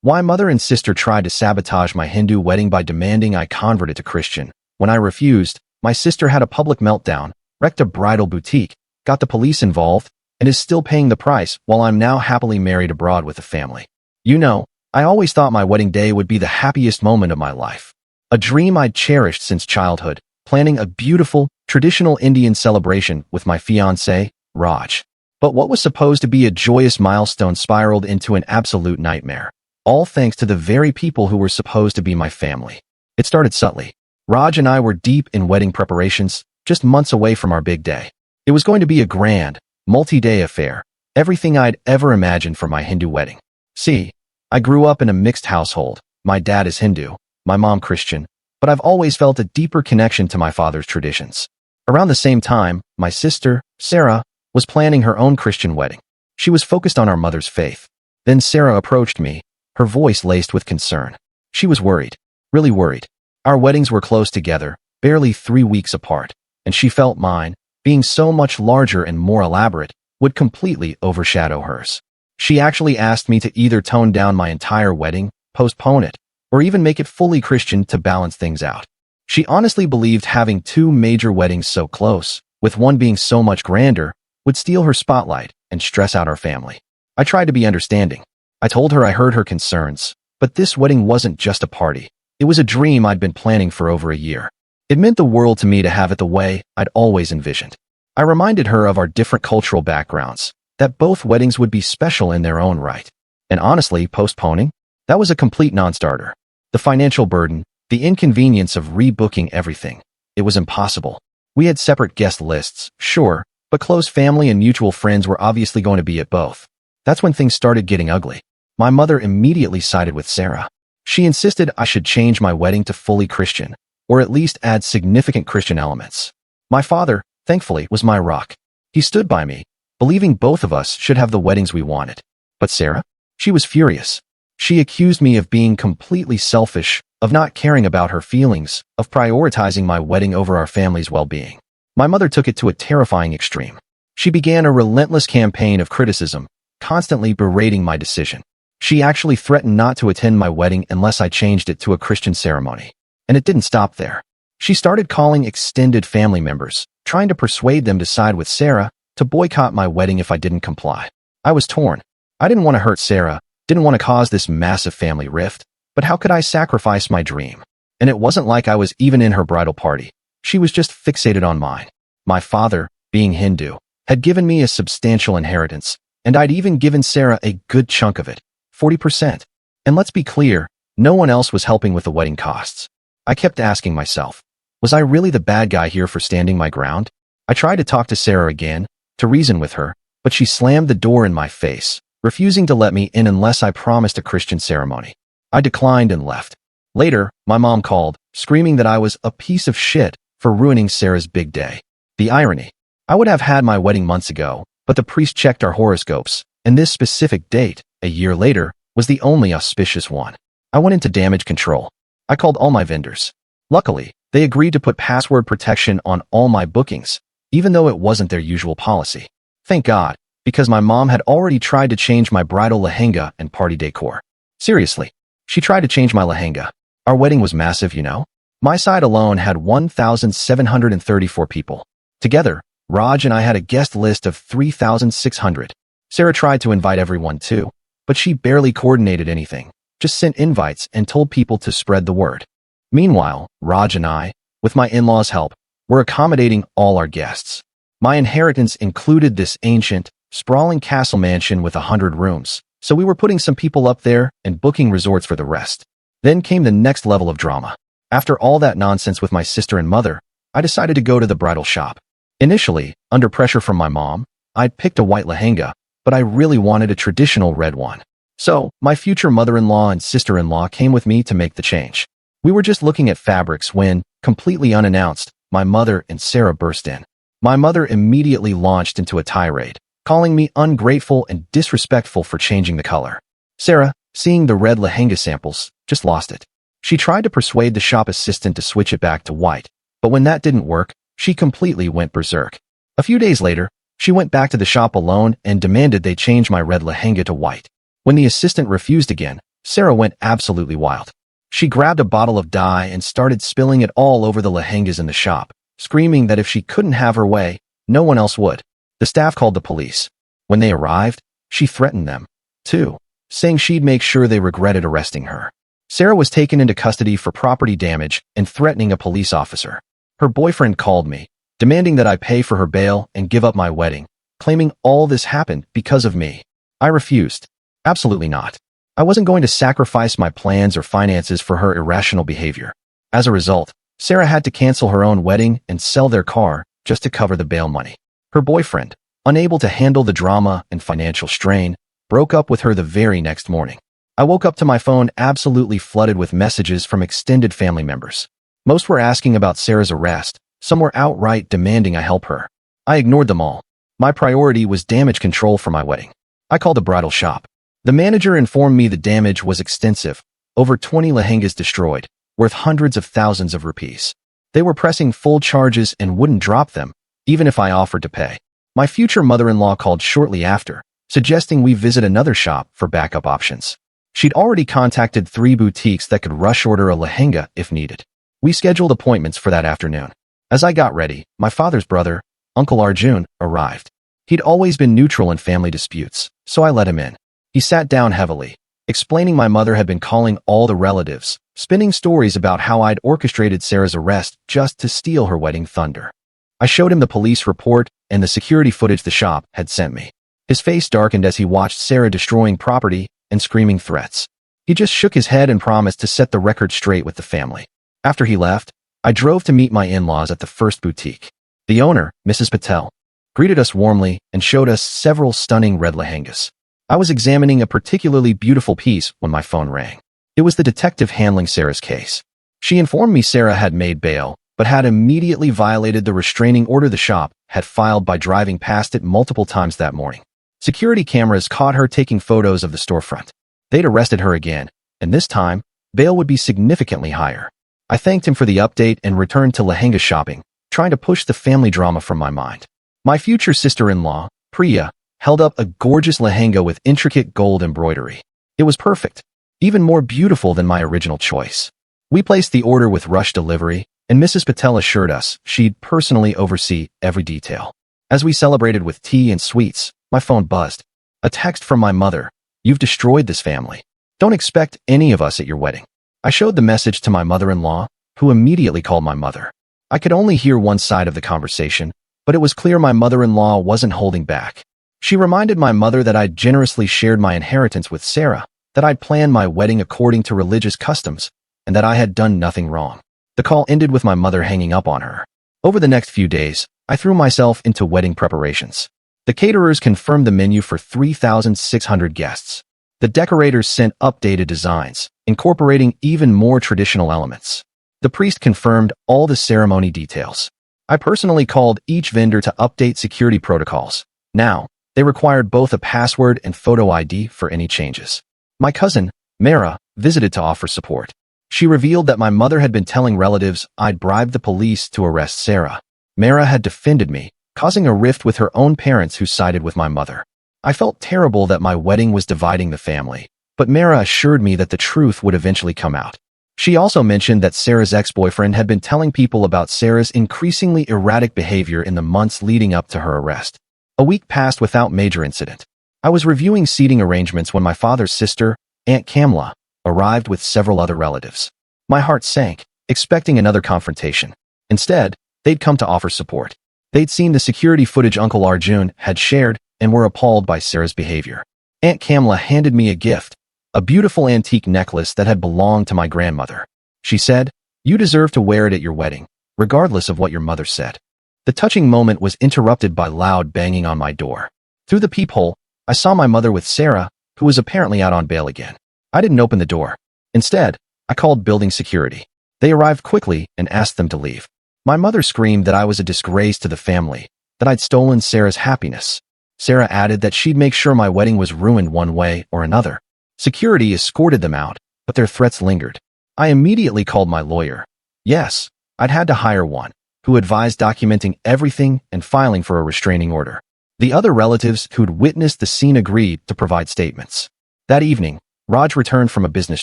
Why mother and sister tried to sabotage my Hindu wedding by demanding I convert it to Christian. When I refused, my sister had a public meltdown, wrecked a bridal boutique, got the police involved, and is still paying the price while I'm now happily married abroad with a family. You know, I always thought my wedding day would be the happiest moment of my life. A dream I'd cherished since childhood, planning a beautiful, traditional Indian celebration with my fiancé, Raj. But what was supposed to be a joyous milestone spiraled into an absolute nightmare. All thanks to the very people who were supposed to be my family. It started subtly. Raj and I were deep in wedding preparations, just months away from our big day. It was going to be a grand, multi-day affair, everything I'd ever imagined for my Hindu wedding. See, I grew up in a mixed household. My dad is Hindu, my mom Christian, but I've always felt a deeper connection to my father's traditions. Around the same time, my sister, Sarah, was planning her own Christian wedding. She was focused on our mother's faith. Then Sarah approached me, her voice laced with concern. She was worried, really worried. Our weddings were close together, barely 3 weeks apart, and she felt mine, being so much larger and more elaborate, would completely overshadow hers. She actually asked me to either tone down my entire wedding, postpone it, or even make it fully Christian to balance things out. She honestly believed having 2 major weddings so close, with one being so much grander, would steal her spotlight and stress out our family. I tried to be understanding. I told her I heard her concerns, but this wedding wasn't just a party. It was a dream I'd been planning for over a year. It meant the world to me to have it the way I'd always envisioned. I reminded her of our different cultural backgrounds, that both weddings would be special in their own right. And honestly, postponing? That was a complete non-starter. The financial burden, the inconvenience of rebooking everything. It was impossible. We had separate guest lists, sure, but close family and mutual friends were obviously going to be at both. That's when things started getting ugly. My mother immediately sided with Sarah. She insisted I should change my wedding to fully Christian, or at least add significant Christian elements. My father, thankfully, was my rock. He stood by me, believing both of us should have the weddings we wanted. But Sarah? She was furious. She accused me of being completely selfish, of not caring about her feelings, of prioritizing my wedding over our family's well-being. My mother took it to a terrifying extreme. She began a relentless campaign of criticism, constantly berating my decision. She actually threatened not to attend my wedding unless I changed it to a Christian ceremony. And it didn't stop there. She started calling extended family members, trying to persuade them to side with Sarah, to boycott my wedding if I didn't comply. I was torn. I didn't want to hurt Sarah, didn't want to cause this massive family rift, but how could I sacrifice my dream? And it wasn't like I was even in her bridal party. She was just fixated on mine. My father, being Hindu, had given me a substantial inheritance, and I'd even given Sarah a good chunk of it, 40%. And let's be clear, no one else was helping with the wedding costs. I kept asking myself, was I really the bad guy here for standing my ground? I tried to talk to Sarah again, to reason with her, but she slammed the door in my face, refusing to let me in unless I promised a Christian ceremony. I declined and left. Later, my mom called, screaming that I was a piece of shit for ruining Sarah's big day. The irony. I would have had my wedding months ago, but the priest checked our horoscopes, and this specific date, a year later, was the only auspicious one. I went into damage control. I called all my vendors. Luckily, they agreed to put password protection on all my bookings, even though it wasn't their usual policy. Thank God, because my mom had already tried to change my bridal lehenga and party decor. Seriously, she tried to change my lehenga. Our wedding was massive, you know? My side alone had 1,734 people. Together, Raj and I had a guest list of 3,600. Sarah tried to invite everyone too, but she barely coordinated anything, just sent invites and told people to spread the word. Meanwhile, Raj and I, with my in-laws' help, were accommodating all our guests. My inheritance included this ancient, sprawling castle mansion with 100 rooms, so we were putting some people up there and booking resorts for the rest. Then came the next level of drama. After all that nonsense with my sister and mother, I decided to go to the bridal shop. Initially, under pressure from my mom, I'd picked a white lehenga, but I really wanted a traditional red one. So, my future mother-in-law and sister-in-law came with me to make the change. We were just looking at fabrics when, completely unannounced, my mother and Sarah burst in. My mother immediately launched into a tirade, calling me ungrateful and disrespectful for changing the color. Sarah, seeing the red lehenga samples, just lost it. She tried to persuade the shop assistant to switch it back to white, but when that didn't work, she completely went berserk. A few days later, she went back to the shop alone and demanded they change my red lehenga to white. When the assistant refused again, Sarah went absolutely wild. She grabbed a bottle of dye and started spilling it all over the lehengas in the shop, screaming that if she couldn't have her way, no one else would. The staff called the police. When they arrived, she threatened them, too, saying she'd make sure they regretted arresting her. Sarah was taken into custody for property damage and threatening a police officer. Her boyfriend called me, demanding that I pay for her bail and give up my wedding, claiming all this happened because of me. I refused. Absolutely not. I wasn't going to sacrifice my plans or finances for her irrational behavior. As a result, Sarah had to cancel her own wedding and sell their car just to cover the bail money. Her boyfriend, unable to handle the drama and financial strain, broke up with her the very next morning. I woke up to my phone absolutely flooded with messages from extended family members. Most were asking about Sarah's arrest. Some were outright demanding I help her. I ignored them all. My priority was damage control for my wedding. I called the bridal shop. The manager informed me the damage was extensive, over 20 lehengas destroyed, worth hundreds of thousands of rupees. They were pressing full charges and wouldn't drop them, even if I offered to pay. My future mother-in-law called shortly after, suggesting we visit another shop for backup options. She'd already contacted 3 boutiques that could rush order a lehenga if needed. We scheduled appointments for that afternoon. As I got ready, my father's brother, Uncle Arjun, arrived. He'd always been neutral in family disputes, so I let him in. He sat down heavily, explaining my mother had been calling all the relatives, spinning stories about how I'd orchestrated Sarah's arrest just to steal her wedding thunder. I showed him the police report and the security footage the shop had sent me. His face darkened as he watched Sarah destroying property and screaming threats. He just shook his head and promised to set the record straight with the family. After he left, I drove to meet my in-laws at the first boutique. The owner, Mrs. Patel, greeted us warmly and showed us several stunning red lehengas. I was examining a particularly beautiful piece when my phone rang. It was the detective handling Sarah's case. She informed me Sarah had made bail, but had immediately violated the restraining order the shop had filed by driving past it multiple times that morning. Security cameras caught her taking photos of the storefront. They'd arrested her again, and this time, bail would be significantly higher. I thanked him for the update and returned to lehenga shopping, trying to push the family drama from my mind. My future sister-in-law, Priya, held up a gorgeous lehenga with intricate gold embroidery. It was perfect, even more beautiful than my original choice. We placed the order with rush delivery, and Mrs. Patel assured us she'd personally oversee every detail. As we celebrated with tea and sweets, my phone buzzed. A text from my mother. "You've destroyed this family. Don't expect any of us at your wedding." I showed the message to my mother-in-law, who immediately called my mother. I could only hear one side of the conversation, but it was clear my mother-in-law wasn't holding back. She reminded my mother that I'd generously shared my inheritance with Sarah, that I'd planned my wedding according to religious customs, and that I had done nothing wrong. The call ended with my mother hanging up on her. Over the next few days, I threw myself into wedding preparations. The caterers confirmed the menu for 3,600 guests. The decorators sent updated designs, incorporating even more traditional elements. The priest confirmed all the ceremony details. I personally called each vendor to update security protocols. Now, they required both a password and photo ID for any changes. My cousin, Mara, visited to offer support. She revealed that my mother had been telling relatives I'd bribed the police to arrest Sarah. Mara had defended me, causing a rift with her own parents who sided with my mother. I felt terrible that my wedding was dividing the family, but Mara assured me that the truth would eventually come out. She also mentioned that Sarah's ex-boyfriend had been telling people about Sarah's increasingly erratic behavior in the months leading up to her arrest. A week passed without major incident. I was reviewing seating arrangements when my father's sister, Aunt Kamla, arrived with several other relatives. My heart sank, expecting another confrontation. Instead, they'd come to offer support. They'd seen the security footage Uncle Arjun had shared and were appalled by Sarah's behavior. Aunt Kamla handed me a gift, a beautiful antique necklace that had belonged to my grandmother. She said, "You deserve to wear it at your wedding, regardless of what your mother said." The touching moment was interrupted by loud banging on my door. Through the peephole, I saw my mother with Sarah, who was apparently out on bail again. I didn't open the door. Instead, I called building security. They arrived quickly and asked them to leave. My mother screamed that I was a disgrace to the family, that I'd stolen Sarah's happiness. Sarah added that she'd make sure my wedding was ruined one way or another. Security escorted them out, but their threats lingered. I immediately called my lawyer. Yes, I'd had to hire one, who advised documenting everything and filing for a restraining order. The other relatives who'd witnessed the scene agreed to provide statements. That evening, Raj returned from a business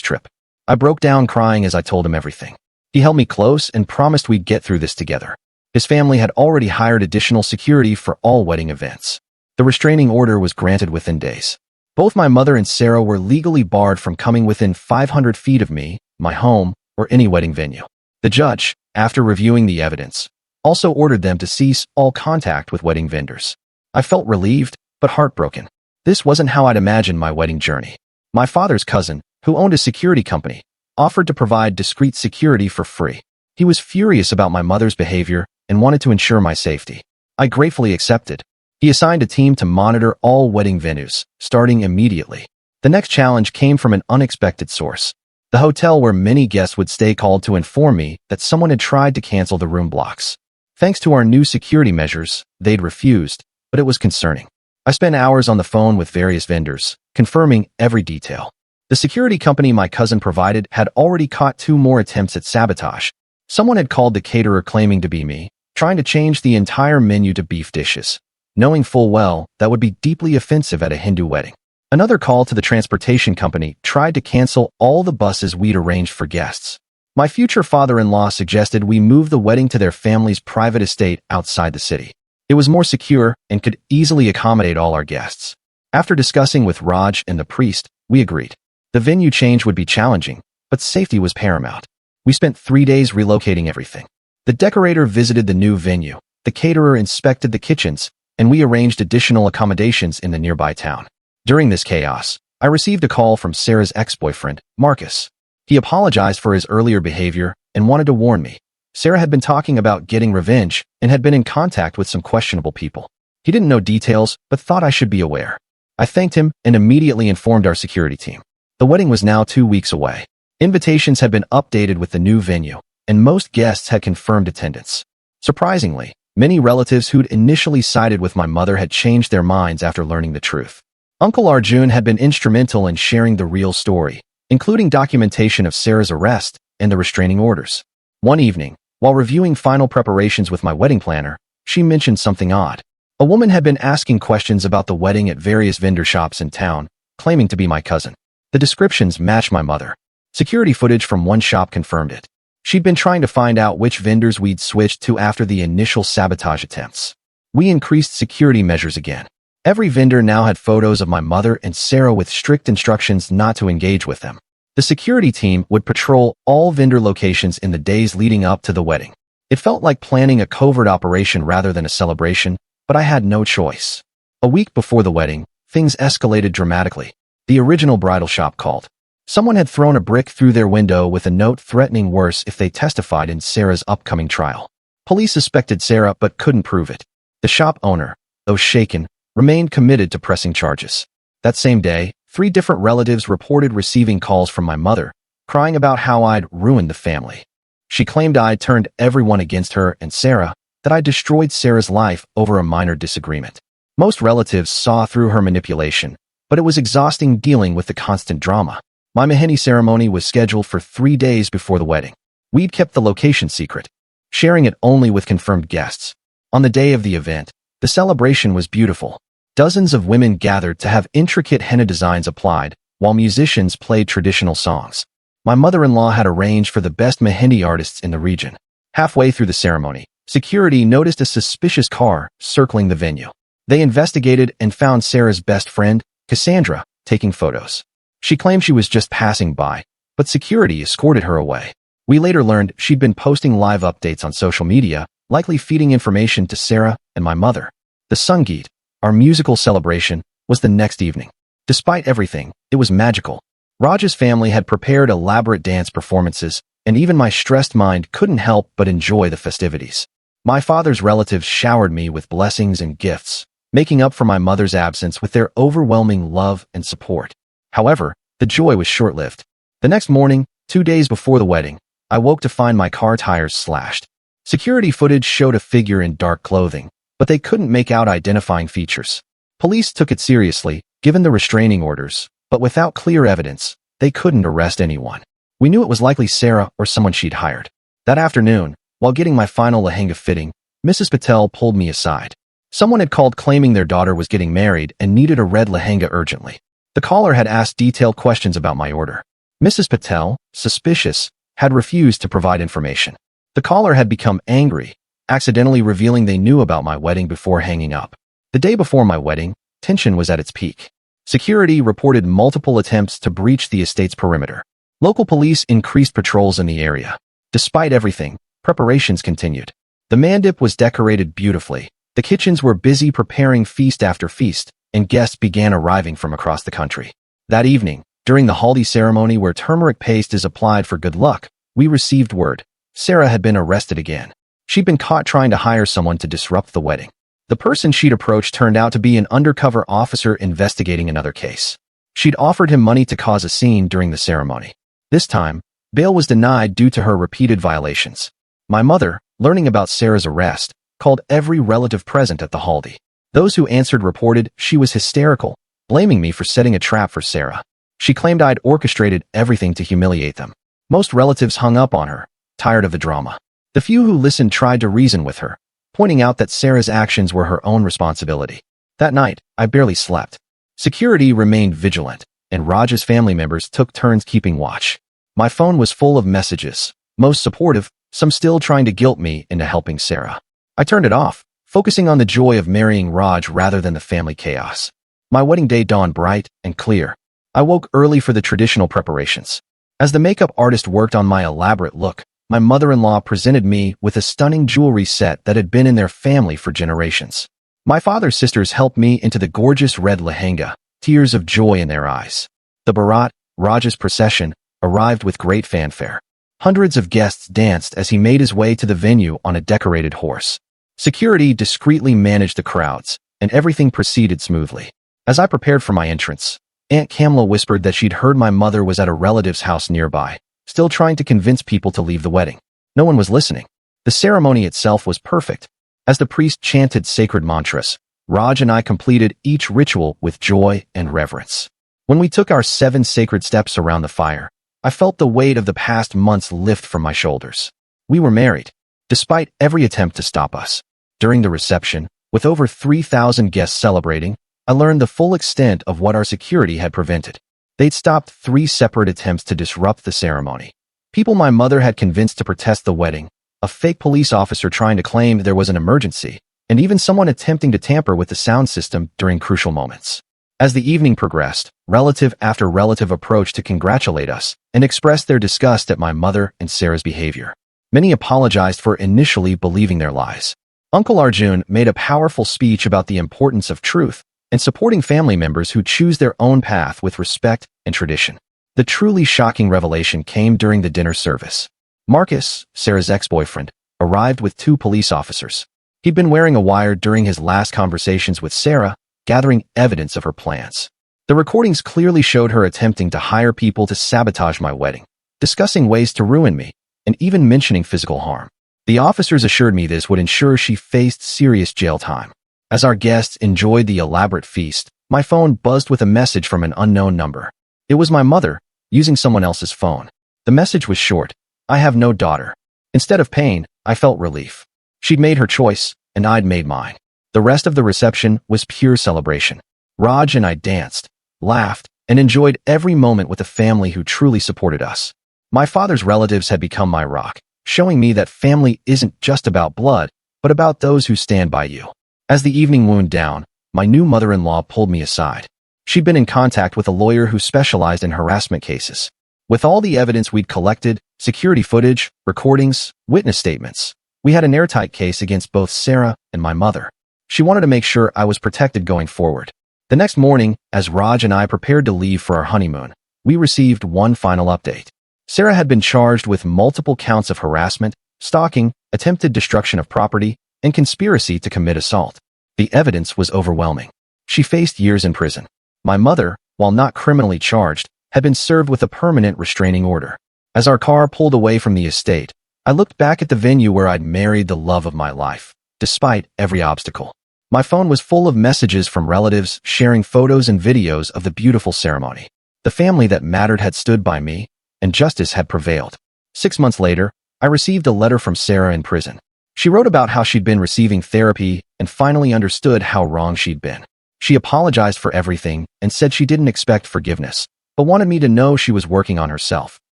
trip. I broke down crying as I told him everything. He held me close and promised we'd get through this together. His family had already hired additional security for all wedding events. The restraining order was granted within days. Both my mother and Sarah were legally barred from coming within 500 feet of me, my home, or any wedding venue. The judge, after reviewing the evidence, also ordered them to cease all contact with wedding vendors. I felt relieved, but heartbroken. This wasn't how I'd imagined my wedding journey. My father's cousin, who owned a security company, offered to provide discreet security for free. He was furious about my mother's behavior and wanted to ensure my safety. I gratefully accepted. He assigned a team to monitor all wedding venues, starting immediately. The next challenge came from an unexpected source. The hotel where many guests would stay called to inform me that someone had tried to cancel the room blocks. Thanks to our new security measures, they'd refused, but it was concerning. I spent hours on the phone with various vendors, confirming every detail. The security company my cousin provided had already caught 2 more attempts at sabotage. Someone had called the caterer claiming to be me, trying to change the entire menu to beef dishes, knowing full well that would be deeply offensive at a Hindu wedding. Another call to the transportation company tried to cancel all the buses we'd arranged for guests. My future father-in-law suggested we move the wedding to their family's private estate outside the city. It was more secure and could easily accommodate all our guests. After discussing with Raj and the priest, we agreed. The venue change would be challenging, but safety was paramount. We spent 3 days relocating everything. The decorator visited the new venue, the caterer inspected the kitchens, and we arranged additional accommodations in the nearby town. During this chaos, I received a call from Sarah's ex-boyfriend, Marcus. He apologized for his earlier behavior and wanted to warn me. Sarah had been talking about getting revenge and had been in contact with some questionable people. He didn't know details, but thought I should be aware. I thanked him and immediately informed our security team. The wedding was now 2 weeks away. Invitations had been updated with the new venue, and most guests had confirmed attendance. Surprisingly, many relatives who'd initially sided with my mother had changed their minds after learning the truth. Uncle Arjun had been instrumental in sharing the real story, including documentation of Sarah's arrest and the restraining orders. One evening, while reviewing final preparations with my wedding planner, she mentioned something odd. A woman had been asking questions about the wedding at various vendor shops in town, claiming to be my cousin. The descriptions matched my mother. Security footage from one shop confirmed it. She'd been trying to find out which vendors we'd switched to after the initial sabotage attempts. We increased security measures again. Every vendor now had photos of my mother and Sarah with strict instructions not to engage with them. The security team would patrol all vendor locations in the days leading up to the wedding. It felt like planning a covert operation rather than a celebration, but I had no choice. A week before the wedding, things escalated dramatically. The original bridal shop called. Someone had thrown a brick through their window with a note threatening worse if they testified in Sarah's upcoming trial. Police suspected Sarah but couldn't prove it. The shop owner, though shaken, remained committed to pressing charges. That same day, 3 different relatives reported receiving calls from my mother, crying about how I'd ruined the family. She claimed I'd turned everyone against her and Sarah, that I destroyed Sarah's life over a minor disagreement. Most relatives saw through her manipulation, but it was exhausting dealing with the constant drama. My mehendi ceremony was scheduled for 3 days before the wedding. We'd kept the location secret, sharing it only with confirmed guests. On the day of the event, the celebration was beautiful. Dozens of women gathered to have intricate henna designs applied, while musicians played traditional songs. My mother-in-law had arranged for the best mehendi artists in the region. Halfway through the ceremony, security noticed a suspicious car circling the venue. They investigated and found Sarah's best friend, Cassandra, taking photos. She claimed she was just passing by, but security escorted her away. We later learned she'd been posting live updates on social media, likely feeding information to Sarah and my mother. The Sangeet, our musical celebration, was the next evening. Despite everything, it was magical. Raj's family had prepared elaborate dance performances, and even my stressed mind couldn't help but enjoy the festivities. My father's relatives showered me with blessings and gifts, making up for my mother's absence with their overwhelming love and support. However, the joy was short-lived. The next morning, 2 days before the wedding, I woke to find my car tires slashed. Security footage showed a figure in dark clothing, but they couldn't make out identifying features. Police took it seriously, given the restraining orders, but without clear evidence, they couldn't arrest anyone. We knew it was likely Sarah or someone she'd hired. That afternoon, while getting my final lehenga fitting, Mrs. Patel pulled me aside. Someone had called claiming their daughter was getting married and needed a red lehenga urgently. The caller had asked detailed questions about my order. Mrs. Patel, suspicious, had refused to provide information. The caller had become angry, accidentally revealing they knew about my wedding before hanging up. The day before my wedding, tension was at its peak. Security reported multiple attempts to breach the estate's perimeter. Local police increased patrols in the area. Despite everything, preparations continued. The mandip was decorated beautifully. The kitchens were busy preparing feast after feast, and guests began arriving from across the country. That evening, during the haldi ceremony where turmeric paste is applied for good luck, we received word. Sarah had been arrested again. She'd been caught trying to hire someone to disrupt the wedding. The person she'd approached turned out to be an undercover officer investigating another case. She'd offered him money to cause a scene during the ceremony. This time, bail was denied due to her repeated violations. My mother, learning about Sarah's arrest, called every relative present at the haldi. Those who answered reported she was hysterical, blaming me for setting a trap for Sarah. She claimed I'd orchestrated everything to humiliate them. Most relatives hung up on her, tired of the drama. The few who listened tried to reason with her, pointing out that Sarah's actions were her own responsibility. That night, I barely slept. Security remained vigilant, and Raj's family members took turns keeping watch. My phone was full of messages, most supportive, some still trying to guilt me into helping Sarah. I turned it off, focusing on the joy of marrying Raj rather than the family chaos. My wedding day dawned bright and clear. I woke early for the traditional preparations. As the makeup artist worked on my elaborate look, my mother-in-law presented me with a stunning jewelry set that had been in their family for generations. My father's sisters helped me into the gorgeous red lehenga, tears of joy in their eyes. The Bharat, Raj's procession, arrived with great fanfare. Hundreds of guests danced as he made his way to the venue on a decorated horse. Security discreetly managed the crowds, and everything proceeded smoothly. As I prepared for my entrance, Aunt Kamla whispered that she'd heard my mother was at a relative's house nearby, still trying to convince people to leave the wedding. No one was listening. The ceremony itself was perfect. As the priest chanted sacred mantras, Raj and I completed each ritual with joy and reverence. When we took our 7 sacred steps around the fire, I felt the weight of the past months lift from my shoulders. We were married, despite every attempt to stop us. During the reception, with over 3,000 guests celebrating, I learned the full extent of what our security had prevented. They'd stopped 3 separate attempts to disrupt the ceremony. People my mother had convinced to protest the wedding, a fake police officer trying to claim there was an emergency, and even someone attempting to tamper with the sound system during crucial moments. As the evening progressed, relative after relative approached to congratulate us and expressed their disgust at my mother and Sarah's behavior. Many apologized for initially believing their lies. Uncle Arjun made a powerful speech about the importance of truth and supporting family members who choose their own path with respect and tradition. The truly shocking revelation came during the dinner service. Marcus, Sarah's ex-boyfriend, arrived with 2 police officers. He'd been wearing a wire during his last conversations with Sarah, gathering evidence of her plans. The recordings clearly showed her attempting to hire people to sabotage my wedding, discussing ways to ruin me, and even mentioning physical harm. The officers assured me this would ensure she faced serious jail time. As our guests enjoyed the elaborate feast, my phone buzzed with a message from an unknown number. It was my mother, using someone else's phone. The message was short: "I have no daughter." Instead of pain, I felt relief. She'd made her choice, and I'd made mine. The rest of the reception was pure celebration. Raj and I danced, laughed, and enjoyed every moment with a family who truly supported us. My father's relatives had become my rock, showing me that family isn't just about blood, but about those who stand by you. As the evening wound down, my new mother-in-law pulled me aside. She'd been in contact with a lawyer who specialized in harassment cases. With all the evidence we'd collected, security footage, recordings, witness statements, we had an airtight case against both Sarah and my mother. She wanted to make sure I was protected going forward. The next morning, as Raj and I prepared to leave for our honeymoon, we received one final update. Sarah had been charged with multiple counts of harassment, stalking, attempted destruction of property, and conspiracy to commit assault. The evidence was overwhelming. She faced years in prison. My mother, while not criminally charged, had been served with a permanent restraining order. As our car pulled away from the estate, I looked back at the venue where I'd married the love of my life, despite every obstacle. My phone was full of messages from relatives sharing photos and videos of the beautiful ceremony. The family that mattered had stood by me, and justice had prevailed. 6 months later, I received a letter from Sarah in prison. She wrote about how she'd been receiving therapy and finally understood how wrong she'd been. She apologized for everything and said she didn't expect forgiveness, but wanted me to know she was working on herself.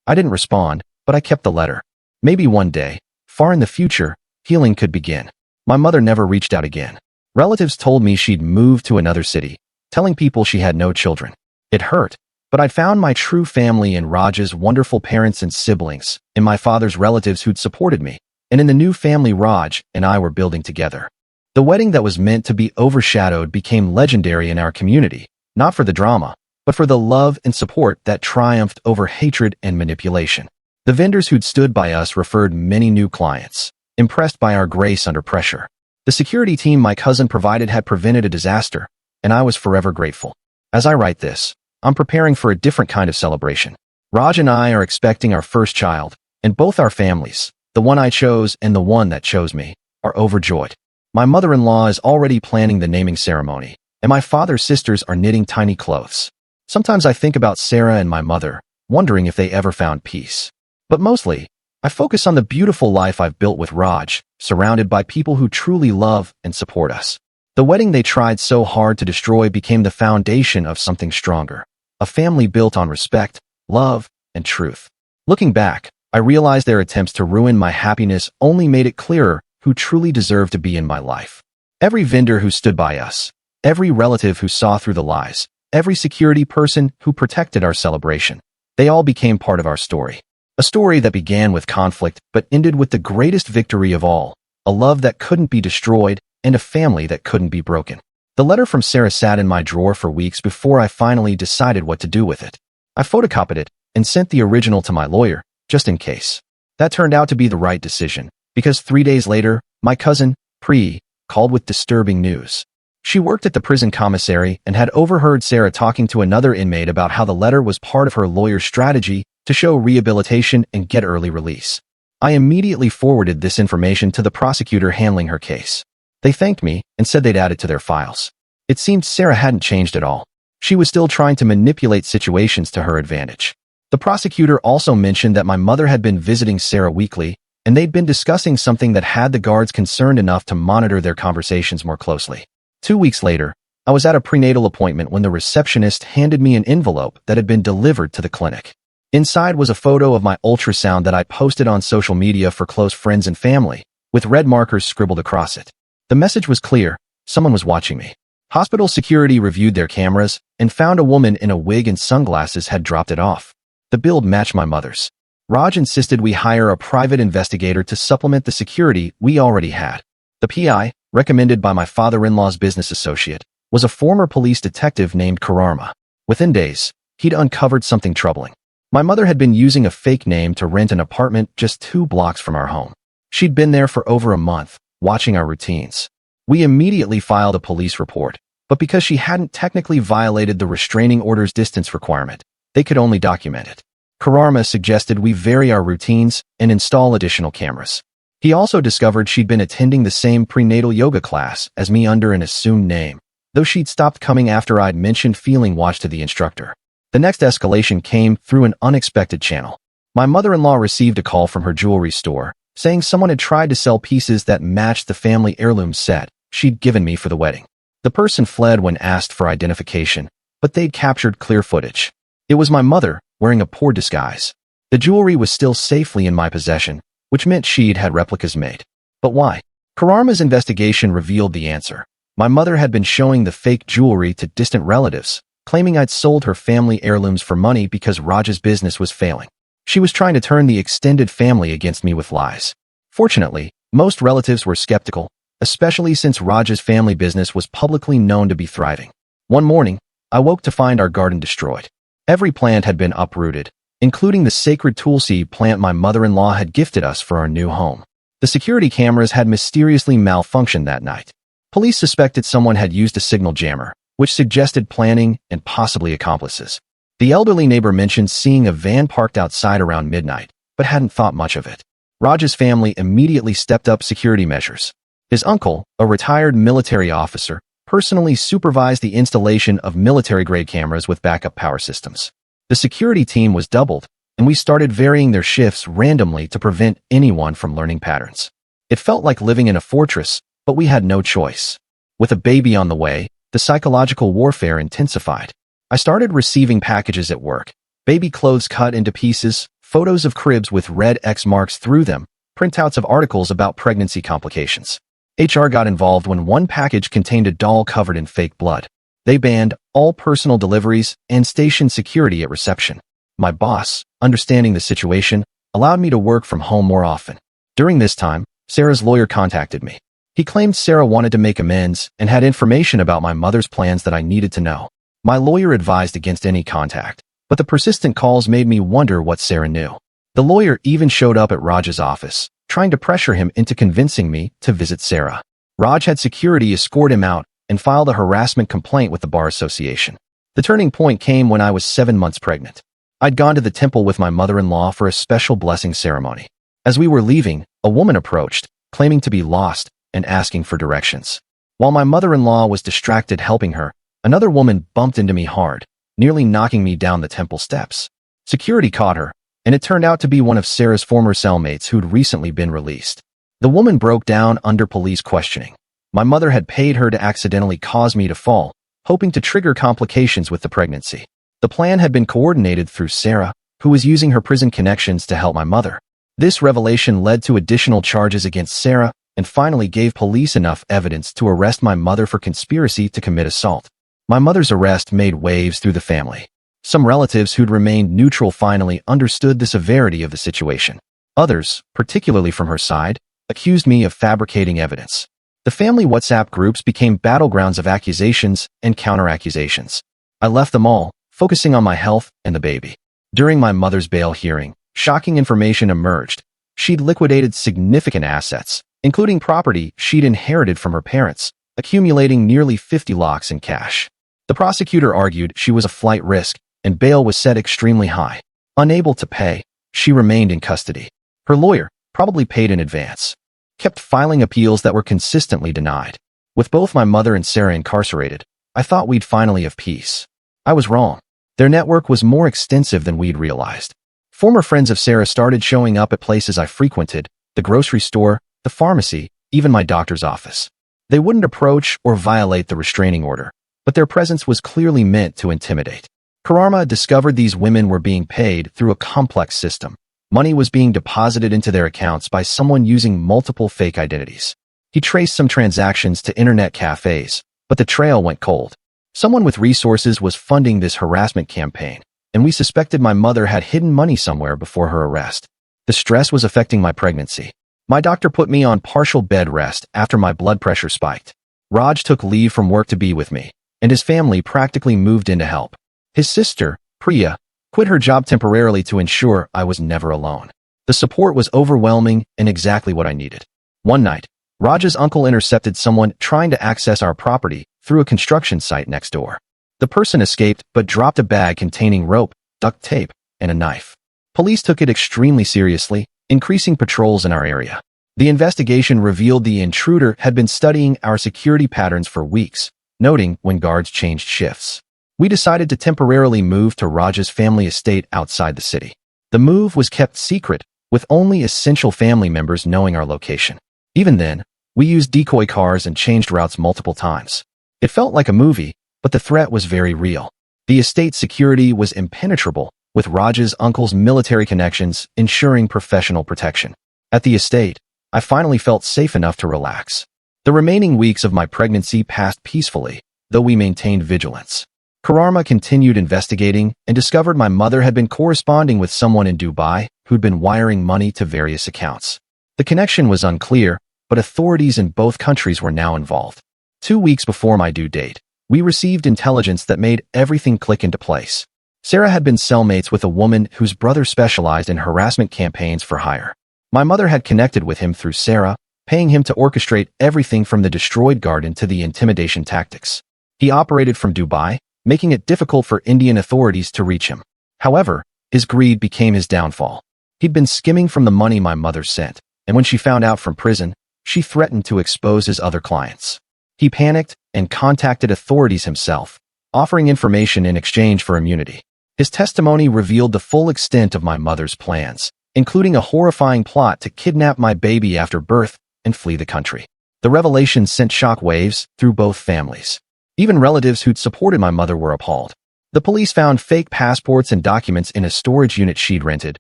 I didn't respond, but I kept the letter. Maybe one day, far in the future, healing could begin. My mother never reached out again. Relatives told me she'd moved to another city, telling people she had no children. It hurt, but I'd found my true family in Raj's wonderful parents and siblings, in my father's relatives who'd supported me, and in the new family Raj and I were building together. The wedding that was meant to be overshadowed became legendary in our community, not for the drama, but for the love and support that triumphed over hatred and manipulation. The vendors who'd stood by us referred many new clients, impressed by our grace under pressure. The security team my cousin provided had prevented a disaster, and I was forever grateful. As I write this, I'm preparing for a different kind of celebration. Raj and I are expecting our first child, and both our families, the one I chose and the one that chose me, are overjoyed. My mother-in-law is already planning the naming ceremony, and my father's sisters are knitting tiny clothes. Sometimes I think about Sarah and my mother, wondering if they ever found peace. But mostly, I focus on the beautiful life I've built with Raj, surrounded by people who truly love and support us. The wedding they tried so hard to destroy became the foundation of something stronger, a family built on respect, love, and truth. Looking back, I realize their attempts to ruin my happiness only made it clearer who truly deserved to be in my life. Every vendor who stood by us, every relative who saw through the lies, every security person who protected our celebration, they all became part of our story. A story that began with conflict but ended with the greatest victory of all, a love that couldn't be destroyed and a family that couldn't be broken. The letter from Sarah sat in my drawer for weeks before I finally decided what to do with it. I photocopied it and sent the original to my lawyer, just in case. That turned out to be the right decision, because 3 days later, my cousin, Pri, called with disturbing news. She worked at the prison commissary and had overheard Sarah talking to another inmate about how the letter was part of her lawyer's strategy to show rehabilitation and get early release. I immediately forwarded this information to the prosecutor handling her case. They thanked me and said they'd add it to their files. It seemed Sarah hadn't changed at all. She was still trying to manipulate situations to her advantage. The prosecutor also mentioned that my mother had been visiting Sarah weekly, and they'd been discussing something that had the guards concerned enough to monitor their conversations more closely. 2 weeks later, I was at a prenatal appointment when the receptionist handed me an envelope that had been delivered to the clinic. Inside was a photo of my ultrasound that I posted on social media for close friends and family, with red markers scribbled across it. The message was clear: someone was watching me. Hospital security reviewed their cameras and found a woman in a wig and sunglasses had dropped it off. The build matched my mother's. Raj insisted we hire a private investigator to supplement the security we already had. The PI, recommended by my father-in-law's business associate, was a former police detective named Kararma. Within days, he'd uncovered something troubling. My mother had been using a fake name to rent an apartment just 2 blocks from our home. She'd been there for over a month, watching our routines. We immediately filed a police report, but because she hadn't technically violated the restraining order's distance requirement, they could only document it. Kararma suggested we vary our routines and install additional cameras. He also discovered she'd been attending the same prenatal yoga class as me under an assumed name, though she'd stopped coming after I'd mentioned feeling watched to the instructor. The next escalation came through an unexpected channel. My mother-in-law received a call from her jewelry store, saying someone had tried to sell pieces that matched the family heirloom set she'd given me for the wedding. The person fled when asked for identification, but they'd captured clear footage. It was my mother, wearing a poor disguise. The jewelry was still safely in my possession, which meant she'd had replicas made. But why? Kararma's investigation revealed the answer. My mother had been showing the fake jewelry to distant relatives, claiming I'd sold her family heirlooms for money because Raj's business was failing. She was trying to turn the extended family against me with lies. Fortunately, most relatives were skeptical, especially since Raj's family business was publicly known to be thriving. One morning, I woke to find our garden destroyed. Every plant had been uprooted, including the sacred tulsi plant my mother-in-law had gifted us for our new home. The security cameras had mysteriously malfunctioned that night. Police suspected someone had used a signal jammer, which suggested planning and possibly accomplices. The elderly neighbor mentioned seeing a van parked outside around midnight, but hadn't thought much of it. Raj's family immediately stepped up security measures. His uncle, a retired military officer, personally supervised the installation of military-grade cameras with backup power systems. The security team was doubled, and we started varying their shifts randomly to prevent anyone from learning patterns. It felt like living in a fortress, but we had no choice. With a baby on the way, the psychological warfare intensified. I started receiving packages at work, baby clothes cut into pieces, photos of cribs with red X marks through them, printouts of articles about pregnancy complications. HR got involved when one package contained a doll covered in fake blood. They banned all personal deliveries and stationed security at reception. My boss, understanding the situation, allowed me to work from home more often. During this time, Sarah's lawyer contacted me. He claimed Sarah wanted to make amends and had information about my mother's plans that I needed to know. My lawyer advised against any contact, but the persistent calls made me wonder what Sarah knew. The lawyer even showed up at Raj's office, trying to pressure him into convincing me to visit Sarah. Raj had security escort him out and filed a harassment complaint with the Bar Association. The turning point came when I was 7 months pregnant. I'd gone to the temple with my mother-in-law for a special blessing ceremony. As we were leaving, a woman approached, claiming to be lost and asking for directions. While my mother-in-law was distracted helping her, another woman bumped into me hard, nearly knocking me down the temple steps. Security caught her, and it turned out to be one of Sarah's former cellmates who'd recently been released. The woman broke down under police questioning. My mother had paid her to accidentally cause me to fall, hoping to trigger complications with the pregnancy. The plan had been coordinated through Sarah, who was using her prison connections to help my mother. This revelation led to additional charges against Sarah and finally gave police enough evidence to arrest my mother for conspiracy to commit assault. My mother's arrest made waves through the family. Some relatives who'd remained neutral finally understood the severity of the situation. Others, particularly from her side, accused me of fabricating evidence. The family WhatsApp groups became battlegrounds of accusations and counter-accusations. I left them all, focusing on my health and the baby. During my mother's bail hearing, shocking information emerged. She'd liquidated significant assets, including property she'd inherited from her parents, accumulating nearly 50 lakhs in cash. The prosecutor argued she was a flight risk, and bail was set extremely high. Unable to pay, she remained in custody. Her lawyer, probably paid in advance, kept filing appeals that were consistently denied. With both my mother and Sarah incarcerated, I thought we'd finally have peace. I was wrong. Their network was more extensive than we'd realized. Former friends of Sarah started showing up at places I frequented, the grocery store, the pharmacy, even my doctor's office. They wouldn't approach or violate the restraining order, but their presence was clearly meant to intimidate. Karama discovered these women were being paid through a complex system. Money was being deposited into their accounts by someone using multiple fake identities. He traced some transactions to internet cafes, but the trail went cold. Someone with resources was funding this harassment campaign, and we suspected my mother had hidden money somewhere before her arrest. The stress was affecting my pregnancy. My doctor put me on partial bed rest after my blood pressure spiked. Raj took leave from work to be with me, and his family practically moved in to help. His sister, Priya, quit her job temporarily to ensure I was never alone. The support was overwhelming and exactly what I needed. One night, Raj's uncle intercepted someone trying to access our property through a construction site next door. The person escaped but dropped a bag containing rope, duct tape, and a knife. Police took it extremely seriously, increasing patrols in our area. The investigation revealed the intruder had been studying our security patterns for weeks, noting when guards changed shifts. We decided to temporarily move to Raj's family estate outside the city. The move was kept secret, with only essential family members knowing our location. Even then, we used decoy cars and changed routes multiple times. It felt like a movie, but the threat was very real. The estate's security was impenetrable, with Raj's uncle's military connections ensuring professional protection. At the estate, I finally felt safe enough to relax. The remaining weeks of my pregnancy passed peacefully, though we maintained vigilance. Karama continued investigating and discovered my mother had been corresponding with someone in Dubai who'd been wiring money to various accounts. The connection was unclear, but authorities in both countries were now involved. 2 weeks before my due date, we received intelligence that made everything click into place. Sarah had been cellmates with a woman whose brother specialized in harassment campaigns for hire. My mother had connected with him through Sarah, paying him to orchestrate everything from the destroyed garden to the intimidation tactics. He operated from Dubai, making it difficult for Indian authorities to reach him. However, his greed became his downfall. He'd been skimming from the money my mother sent, and when she found out from prison, she threatened to expose his other clients. He panicked and contacted authorities himself, offering information in exchange for immunity. His testimony revealed the full extent of my mother's plans, including a horrifying plot to kidnap my baby after birth and flee the country. The revelation sent shock waves through both families. Even relatives who'd supported my mother were appalled. The police found fake passports and documents in a storage unit she'd rented,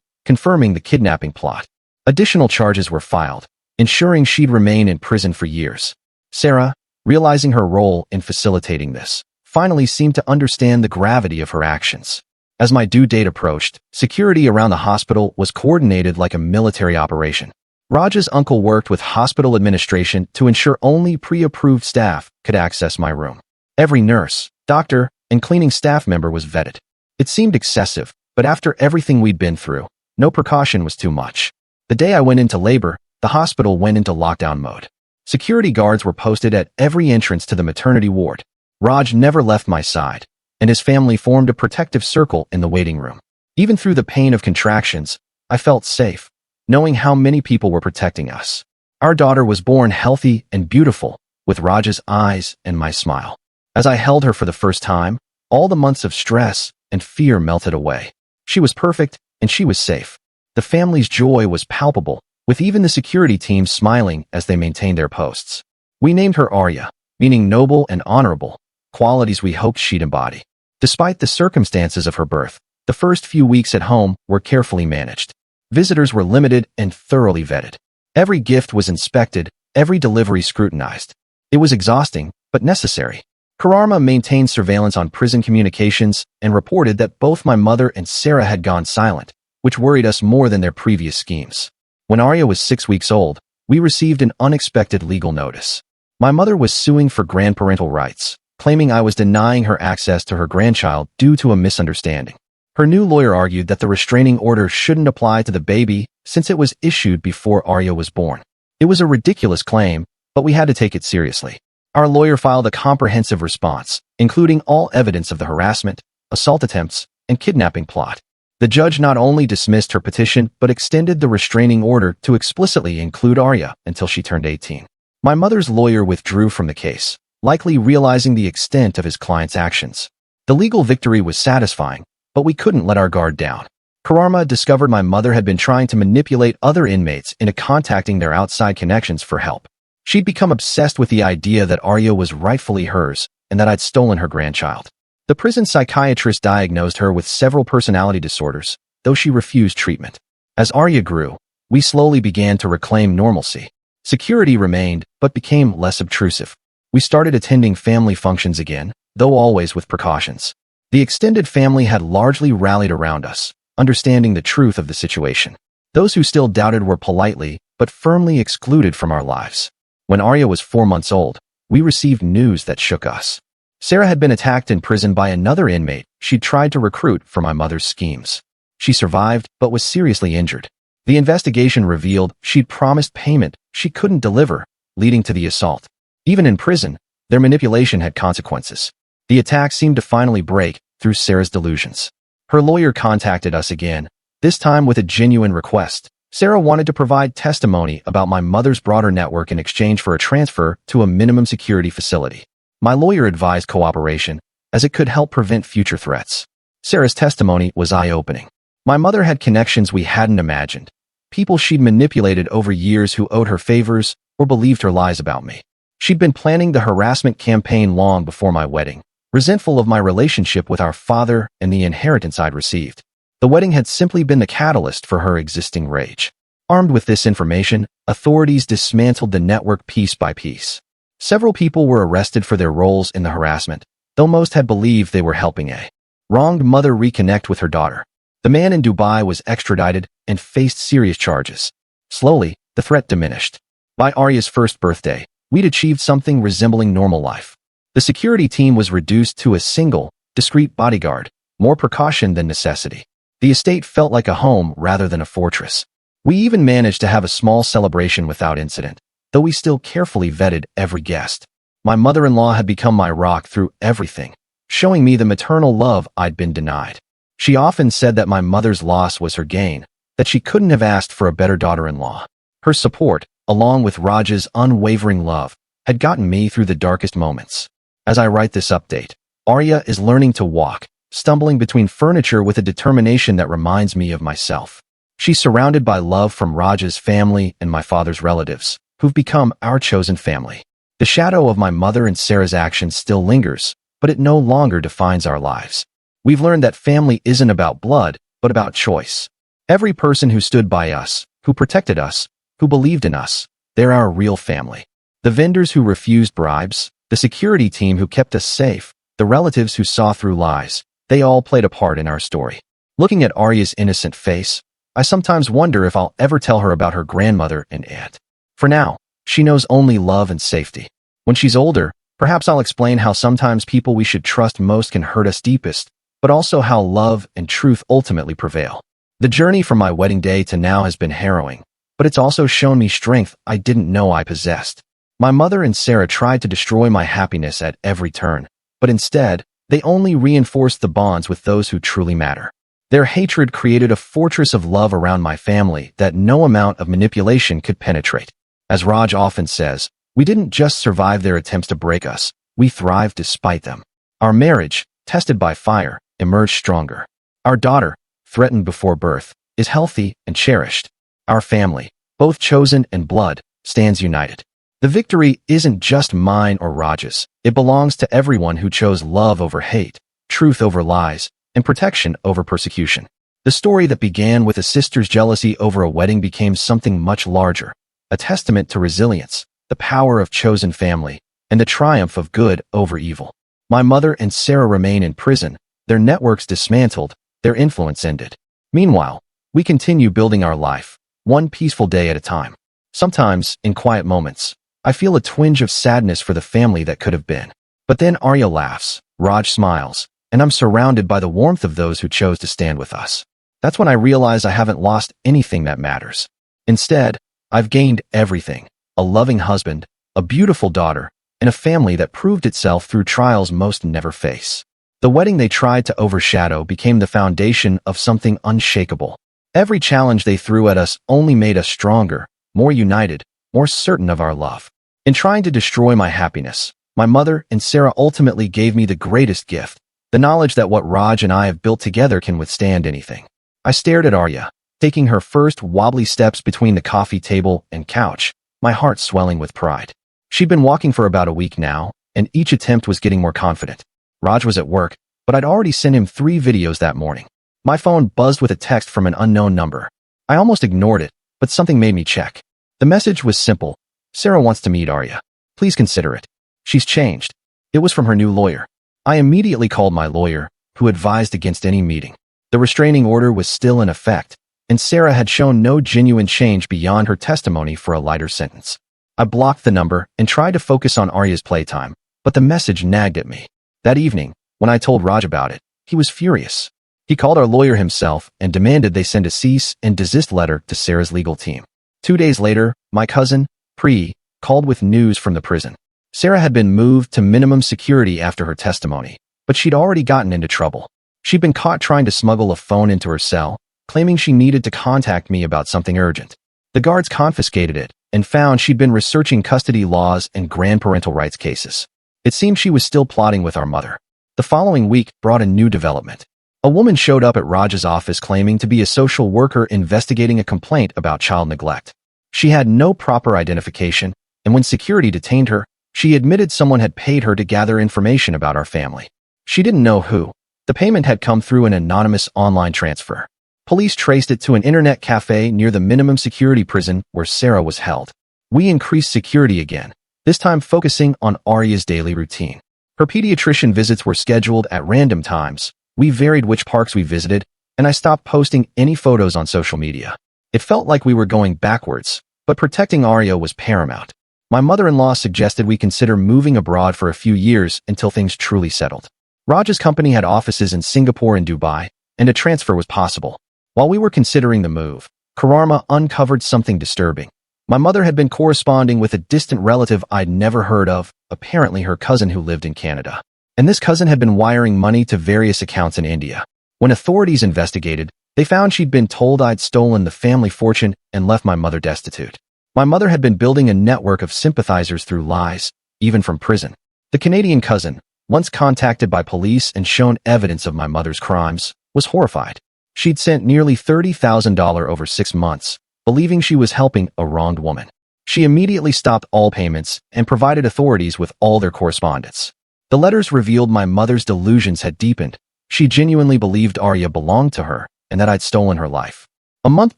confirming the kidnapping plot. Additional charges were filed, ensuring she'd remain in prison for years. Sarah, realizing her role in facilitating this, finally seemed to understand the gravity of her actions. As my due date approached, security around the hospital was coordinated like a military operation. Raj's uncle worked with hospital administration to ensure only pre-approved staff could access my room. Every nurse, doctor, and cleaning staff member was vetted. It seemed excessive, but after everything we'd been through, no precaution was too much. The day I went into labor, the hospital went into lockdown mode. Security guards were posted at every entrance to the maternity ward. Raj never left my side, and his family formed a protective circle in the waiting room. Even through the pain of contractions, I felt safe, knowing how many people were protecting us. Our daughter was born healthy and beautiful, with Raj's eyes and my smile. As I held her for the first time, all the months of stress and fear melted away. She was perfect, and she was safe. The family's joy was palpable, with even the security team smiling as they maintained their posts. We named her Arya, meaning noble and honorable, qualities we hoped she'd embody. Despite the circumstances of her birth, the first few weeks at home were carefully managed. Visitors were limited and thoroughly vetted. Every gift was inspected, every delivery scrutinized. It was exhausting, but necessary. Karama maintained surveillance on prison communications and reported that both my mother and Sarah had gone silent, which worried us more than their previous schemes. When Arya was 6 weeks old, we received an unexpected legal notice. My mother was suing for grandparental rights, claiming I was denying her access to her grandchild due to a misunderstanding. Her new lawyer argued that the restraining order shouldn't apply to the baby since it was issued before Arya was born. It was a ridiculous claim, but we had to take it seriously. Our lawyer filed a comprehensive response, including all evidence of the harassment, assault attempts, and kidnapping plot. The judge not only dismissed her petition but extended the restraining order to explicitly include Arya until she turned 18. My mother's lawyer withdrew from the case, likely realizing the extent of his client's actions. The legal victory was satisfying, but we couldn't let our guard down. Karama discovered my mother had been trying to manipulate other inmates into contacting their outside connections for help. She'd become obsessed with the idea that Arya was rightfully hers and that I'd stolen her grandchild. The prison psychiatrist diagnosed her with several personality disorders, though she refused treatment. As Arya grew, we slowly began to reclaim normalcy. Security remained, but became less obtrusive. We started attending family functions again, though always with precautions. The extended family had largely rallied around us, understanding the truth of the situation. Those who still doubted were politely, but firmly excluded from our lives. When Arya was 4 months old, we received news that shook us. Sarah had been attacked in prison by another inmate she'd tried to recruit for my mother's schemes. She survived, but was seriously injured. The investigation revealed she'd promised payment she couldn't deliver, leading to the assault. Even in prison, their manipulation had consequences. The attack seemed to finally break through Sarah's delusions. Her lawyer contacted us again, this time with a genuine request. Sarah wanted to provide testimony about my mother's broader network in exchange for a transfer to a minimum security facility. My lawyer advised cooperation, as it could help prevent future threats. Sarah's testimony was eye-opening. My mother had connections we hadn't imagined, people she'd manipulated over years who owed her favors or believed her lies about me. She'd been planning the harassment campaign long before my wedding, resentful of my relationship with our father and the inheritance I'd received. The wedding had simply been the catalyst for her existing rage. Armed with this information, authorities dismantled the network piece by piece. Several people were arrested for their roles in the harassment, though most had believed they were helping a wronged mother reconnect with her daughter. The man in Dubai was extradited and faced serious charges. Slowly, the threat diminished. By Arya's first birthday, we'd achieved something resembling normal life. The security team was reduced to a single, discreet bodyguard, more precaution than necessity. The estate felt like a home rather than a fortress. We even managed to have a small celebration without incident, though we still carefully vetted every guest. My mother-in-law had become my rock through everything, showing me the maternal love I'd been denied. She often said that my mother's loss was her gain, that she couldn't have asked for a better daughter-in-law. Her support, along with Raj's unwavering love, had gotten me through the darkest moments. As I write this update, Arya is learning to walk, stumbling between furniture with a determination that reminds me of myself. She's surrounded by love from Raj's family and my father's relatives, who've become our chosen family. The shadow of my mother and Sarah's actions still lingers, but it no longer defines our lives. We've learned that family isn't about blood, but about choice. Every person who stood by us, who protected us, who believed in us, they're our real family. The vendors who refused bribes, the security team who kept us safe, the relatives who saw through lies, they all played a part in our story. Looking at Arya's innocent face, I sometimes wonder if I'll ever tell her about her grandmother and aunt. For now, she knows only love and safety. When she's older, perhaps I'll explain how sometimes people we should trust most can hurt us deepest, but also how love and truth ultimately prevail. The journey from my wedding day to now has been harrowing, but it's also shown me strength I didn't know I possessed. My mother and Sarah tried to destroy my happiness at every turn, but instead, they only reinforced the bonds with those who truly matter. Their hatred created a fortress of love around my family that no amount of manipulation could penetrate. As Raj often says, we didn't just survive their attempts to break us, we thrived despite them. Our marriage, tested by fire, emerged stronger. Our daughter, threatened before birth, is healthy and cherished. Our family, both chosen and blood, stands united. The victory isn't just mine or Raj's, it belongs to everyone who chose love over hate, truth over lies, and protection over persecution. The story that began with a sister's jealousy over a wedding became something much larger, a testament to resilience, the power of chosen family, and the triumph of good over evil. My mother and Sarah remain in prison, their networks dismantled, their influence ended. Meanwhile, we continue building our life, one peaceful day at a time. Sometimes, in quiet moments, I feel a twinge of sadness for the family that could have been. But then Arya laughs, Raj smiles, and I'm surrounded by the warmth of those who chose to stand with us. That's when I realize I haven't lost anything that matters. Instead, I've gained everything: a loving husband, a beautiful daughter, and a family that proved itself through trials most never face. The wedding they tried to overshadow became the foundation of something unshakable. Every challenge they threw at us only made us stronger, more united, more certain of our love. In trying to destroy my happiness, my mother and Sarah ultimately gave me the greatest gift: the knowledge that what Raj and I have built together can withstand anything. I stared at Arya, taking her first wobbly steps between the coffee table and couch, my heart swelling with pride. She'd been walking for about a week now, and each attempt was getting more confident. Raj was at work, but I'd already sent him 3 videos that morning. My phone buzzed with a text from an unknown number. I almost ignored it, but something made me check. The message was simple: Sarah wants to meet Arya. Please consider it. She's changed. It was from her new lawyer. I immediately called my lawyer, who advised against any meeting. The restraining order was still in effect, and Sarah had shown no genuine change beyond her testimony for a lighter sentence. I blocked the number and tried to focus on Arya's playtime, but the message nagged at me. That evening, when I told Raj about it, he was furious. He called our lawyer himself and demanded they send a cease and desist letter to Sarah's legal team. 2 days later, my cousin, Pri, called with news from the prison. Sarah had been moved to minimum security after her testimony, but she'd already gotten into trouble. She'd been caught trying to smuggle a phone into her cell, claiming she needed to contact me about something urgent. The guards confiscated it and found she'd been researching custody laws and grandparental rights cases. It seemed she was still plotting with our mother. The following week brought a new development. A woman showed up at Raj's office claiming to be a social worker investigating a complaint about child neglect. She had no proper identification, and when security detained her, she admitted someone had paid her to gather information about our family. She didn't know who. The payment had come through an anonymous online transfer. Police traced it to an internet cafe near the minimum security prison where Sarah was held. We increased security again, this time focusing on Arya's daily routine. Her pediatrician visits were scheduled at random times. We varied which parks we visited, and I stopped posting any photos on social media. It felt like we were going backwards, but protecting Arya was paramount. My mother-in-law suggested we consider moving abroad for a few years until things truly settled. Raj's company had offices in Singapore and Dubai, and a transfer was possible. While we were considering the move, Karma uncovered something disturbing. My mother had been corresponding with a distant relative I'd never heard of, apparently her cousin who lived in Canada. And this cousin had been wiring money to various accounts in India. When authorities investigated, they found she'd been told I'd stolen the family fortune and left my mother destitute. My mother had been building a network of sympathizers through lies, even from prison. The Canadian cousin, once contacted by police and shown evidence of my mother's crimes, was horrified. She'd sent nearly $30,000 over 6 months, believing she was helping a wronged woman. She immediately stopped all payments and provided authorities with all their correspondence. The letters revealed my mother's delusions had deepened. She genuinely believed Arya belonged to her and that I'd stolen her life. A month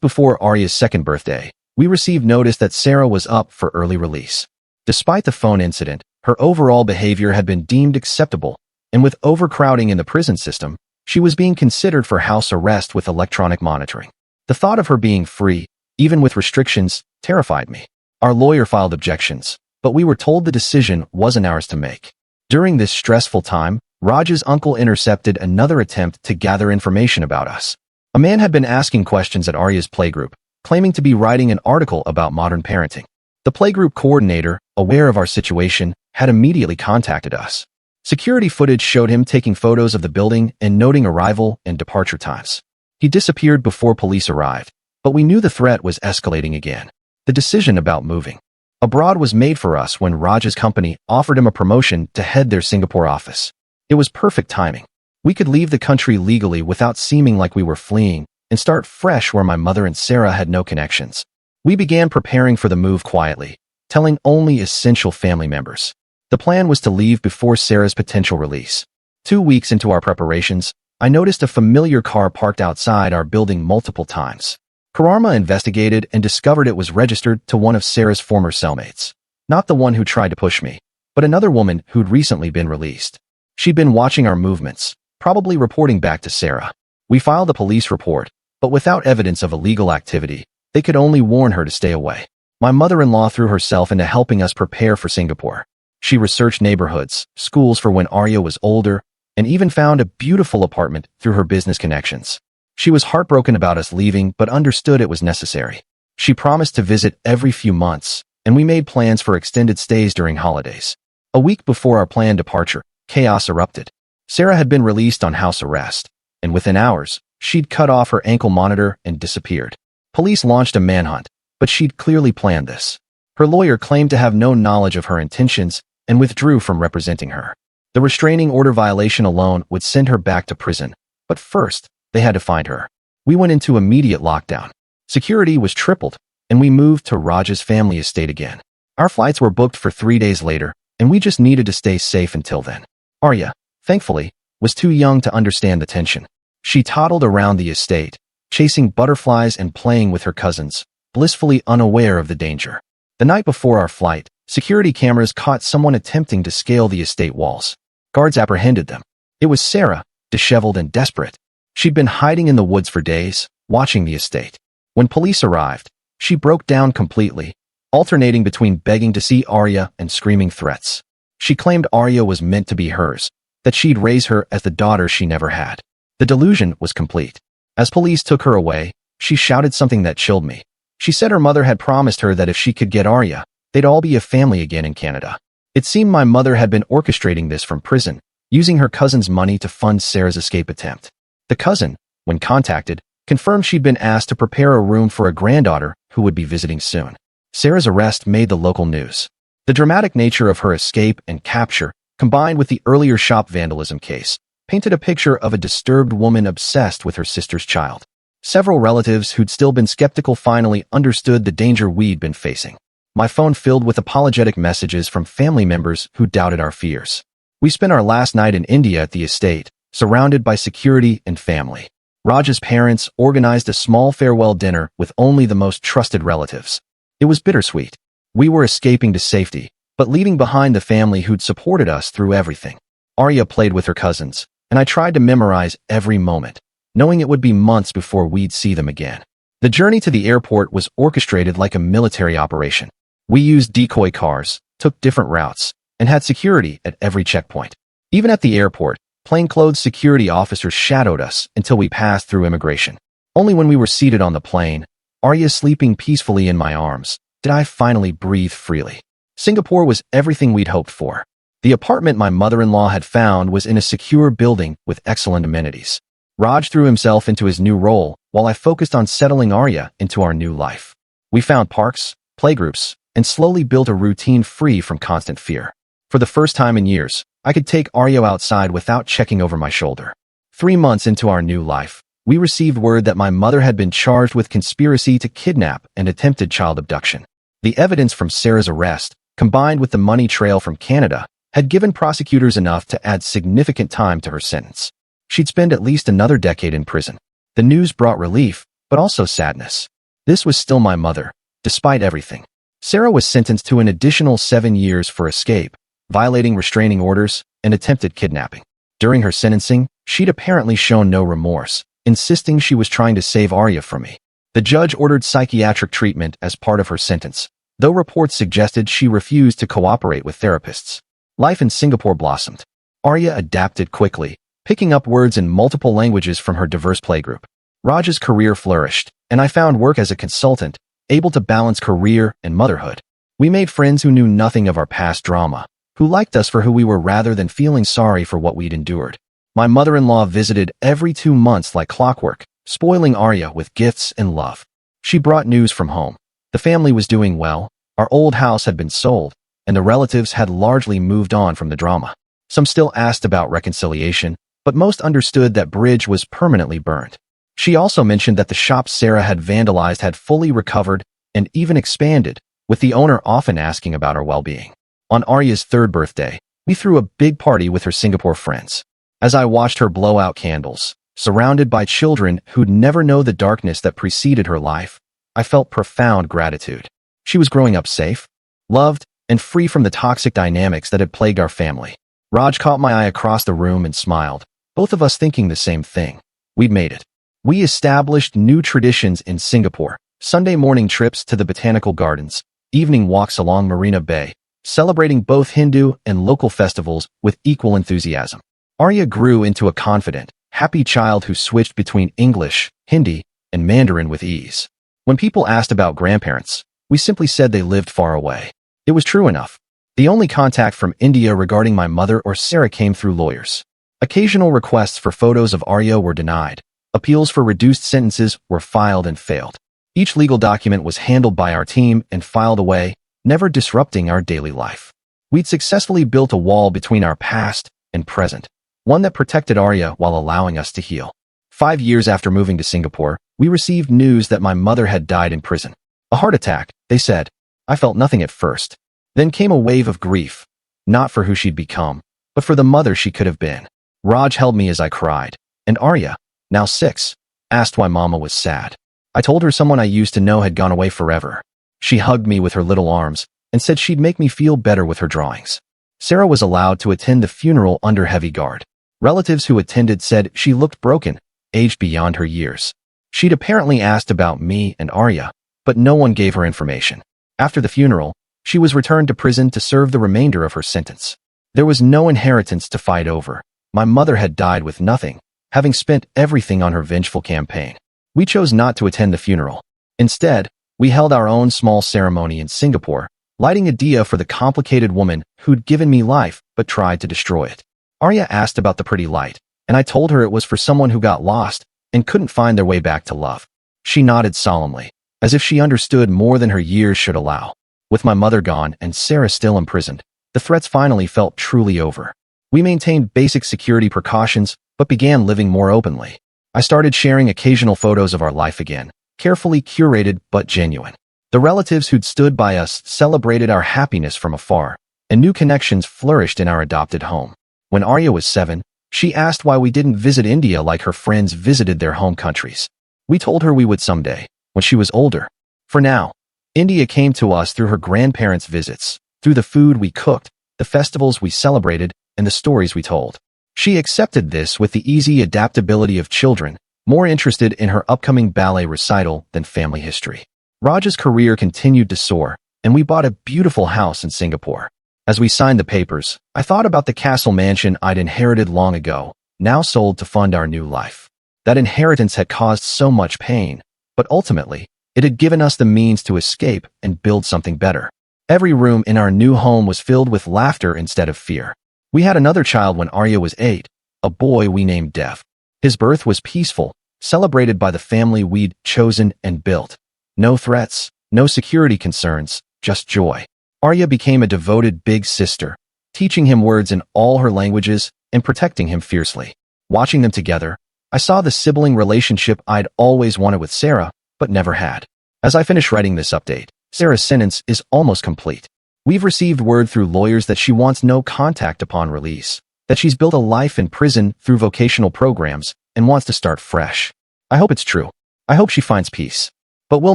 before Arya's second birthday, we received notice that Sarah was up for early release. Despite the phone incident, her overall behavior had been deemed acceptable, and with overcrowding in the prison system, she was being considered for house arrest with electronic monitoring. The thought of her being free, even with restrictions, terrified me. Our lawyer filed objections, but we were told the decision wasn't ours to make. During this stressful time, Raj's uncle intercepted another attempt to gather information about us. A man had been asking questions at Arya's playgroup, claiming to be writing an article about modern parenting. The playgroup coordinator, aware of our situation, had immediately contacted us. Security footage showed him taking photos of the building and noting arrival and departure times. He disappeared before police arrived, but we knew the threat was escalating again. The decision about moving abroad was made for us when Raj's company offered him a promotion to head their Singapore office. It was perfect timing. We could leave the country legally without seeming like we were fleeing and start fresh where my mother and Sarah had no connections. We began preparing for the move quietly, telling only essential family members. The plan was to leave before Sarah's potential release. 2 weeks into our preparations, I noticed a familiar car parked outside our building multiple times. Karama investigated and discovered it was registered to one of Sarah's former cellmates. Not the one who tried to push me, but another woman who'd recently been released. She'd been watching our movements, probably reporting back to Sarah. We filed a police report, but without evidence of illegal activity, they could only warn her to stay away. My mother-in-law threw herself into helping us prepare for Singapore. She researched neighborhoods, schools for when Arya was older, and even found a beautiful apartment through her business connections. She was heartbroken about us leaving, but understood it was necessary. She promised to visit every few months, and we made plans for extended stays during holidays. A week before our planned departure, chaos erupted. Sarah had been released on house arrest, and within hours, she'd cut off her ankle monitor and disappeared. Police launched a manhunt, but she'd clearly planned this. Her lawyer claimed to have no knowledge of her intentions and withdrew from representing her. The restraining order violation alone would send her back to prison, but first, they had to find her. We went into immediate lockdown. Security was tripled, and we moved to Raj's family estate again. Our flights were booked for 3 days later, and we just needed to stay safe until then. Arya, thankfully, was too young to understand the tension. She toddled around the estate, chasing butterflies and playing with her cousins, blissfully unaware of the danger. The night before our flight, security cameras caught someone attempting to scale the estate walls. Guards apprehended them. It was Sarah, disheveled and desperate. She'd been hiding in the woods for days, watching the estate. When police arrived, she broke down completely, alternating between begging to see Arya and screaming threats. She claimed Arya was meant to be hers, that she'd raise her as the daughter she never had. The delusion was complete. As police took her away, she shouted something that chilled me. She said her mother had promised her that if she could get Arya, they'd all be a family again in Canada. It seemed my mother had been orchestrating this from prison, using her cousin's money to fund Sarah's escape attempt. The cousin, when contacted, confirmed she'd been asked to prepare a room for a granddaughter who would be visiting soon. Sarah's arrest made the local news. The dramatic nature of her escape and capture, combined with the earlier shop vandalism case, painted a picture of a disturbed woman obsessed with her sister's child. Several relatives who'd still been skeptical finally understood the danger we'd been facing. My phone filled with apologetic messages from family members who doubted our fears. We spent our last night in India at the estate, surrounded by security and family. Raj's parents organized a small farewell dinner with only the most trusted relatives. It was bittersweet. We were escaping to safety, but leaving behind the family who'd supported us through everything. Arya played with her cousins, and I tried to memorize every moment, knowing it would be months before we'd see them again. The journey to the airport was orchestrated like a military operation. We used decoy cars, took different routes, and had security at every checkpoint. Even at the airport, plainclothes security officers shadowed us until we passed through immigration. Only when we were seated on the plane, Arya sleeping peacefully in my arms, did I finally breathe freely. Singapore was everything we'd hoped for. The apartment my mother-in-law had found was in a secure building with excellent amenities. Raj threw himself into his new role, while I focused on settling Arya into our new life. We found parks, playgroups, and slowly built a routine free from constant fear. For the first time in years, I could take Arya outside without checking over my shoulder. 3 months into our new life, we received word that my mother had been charged with conspiracy to kidnap and attempted child abduction. The evidence from Sarah's arrest, combined with the money trail from Canada, had given prosecutors enough to add significant time to her sentence. She'd spend at least another decade in prison. The news brought relief, but also sadness. This was still my mother, despite everything. Sarah was sentenced to an additional 7 years for escape, violating restraining orders, and attempted kidnapping. During her sentencing, she'd apparently shown no remorse, insisting she was trying to save Arya from me. The judge ordered psychiatric treatment as part of her sentence, though reports suggested she refused to cooperate with therapists. Life in Singapore blossomed. Arya adapted quickly, picking up words in multiple languages from her diverse playgroup. Raj's career flourished, and I found work as a consultant, able to balance career and motherhood. We made friends who knew nothing of our past drama, who liked us for who we were rather than feeling sorry for what we'd endured. My mother-in-law visited every 2 months like clockwork, spoiling Arya with gifts and love. She brought news from home. The family was doing well, our old house had been sold, and the relatives had largely moved on from the drama. Some still asked about reconciliation, but most understood that bridge was permanently burned. She also mentioned that the shop Sarah had vandalized had fully recovered and even expanded, with the owner often asking about her well-being. On Arya's 3rd birthday, we threw a big party with her Singapore friends. As I watched her blow out candles, surrounded by children who'd never know the darkness that preceded her life, I felt profound gratitude. She was growing up safe, loved, and free from the toxic dynamics that had plagued our family. Raj caught my eye across the room and smiled, both of us thinking the same thing. We'd made it. We established new traditions in Singapore: Sunday morning trips to the botanical gardens, evening walks along Marina Bay, celebrating both Hindu and local festivals with equal enthusiasm. Arya grew into a confident, happy child who switched between English, Hindi, and Mandarin with ease. When people asked about grandparents, we simply said they lived far away. It was true enough. The only contact from India regarding my mother or Sarah came through lawyers. Occasional requests for photos of Arya were denied. Appeals for reduced sentences were filed and failed. Each legal document was handled by our team and filed away, never disrupting our daily life. We'd successfully built a wall between our past and present, one that protected Arya while allowing us to heal. 5 years after moving to Singapore, we received news that my mother had died in prison. A heart attack, they said. I felt nothing at first. Then came a wave of grief, not for who she'd become, but for the mother she could have been. Raj held me as I cried, and Arya, now 6, asked why Mama was sad. I told her someone I used to know had gone away forever. She hugged me with her little arms and said she'd make me feel better with her drawings. Sarah was allowed to attend the funeral under heavy guard. Relatives who attended said she looked broken, aged beyond her years. She'd apparently asked about me and Arya, but no one gave her information. After the funeral, she was returned to prison to serve the remainder of her sentence. There was no inheritance to fight over. My mother had died with nothing, having spent everything on her vengeful campaign. We chose not to attend the funeral. Instead, we held our own small ceremony in Singapore, lighting a diya for the complicated woman who'd given me life but tried to destroy it. Arya asked about the pretty light, and I told her it was for someone who got lost and couldn't find their way back to love. She nodded solemnly, as if she understood more than her years should allow. With my mother gone and Sarah still imprisoned, the threats finally felt truly over. We maintained basic security precautions, but began living more openly. I started sharing occasional photos of our life again, carefully curated but genuine. The relatives who'd stood by us celebrated our happiness from afar, and new connections flourished in our adopted home. When Arya was 7, she asked why we didn't visit India like her friends visited their home countries. We told her we would someday, when she was older. For now, India came to us through her grandparents' visits, through the food we cooked, the festivals we celebrated, and the stories we told. She accepted this with the easy adaptability of children, more interested in her upcoming ballet recital than family history. Raj's career continued to soar, and we bought a beautiful house in Singapore. As we signed the papers, I thought about the castle mansion I'd inherited long ago, now sold to fund our new life. That inheritance had caused so much pain, but ultimately, it had given us the means to escape and build something better. Every room in our new home was filled with laughter instead of fear. We had another child when Arya was 8, a boy we named Dev. His birth was peaceful, celebrated by the family we'd chosen and built. No threats, no security concerns, just joy. Arya became a devoted big sister, teaching him words in all her languages and protecting him fiercely. Watching them together, I saw the sibling relationship I'd always wanted with Sarah, but never had. As I finish writing this update, Sarah's sentence is almost complete. We've received word through lawyers that she wants no contact upon release, that she's built a life in prison through vocational programs and wants to start fresh. I hope it's true. I hope she finds peace. But we'll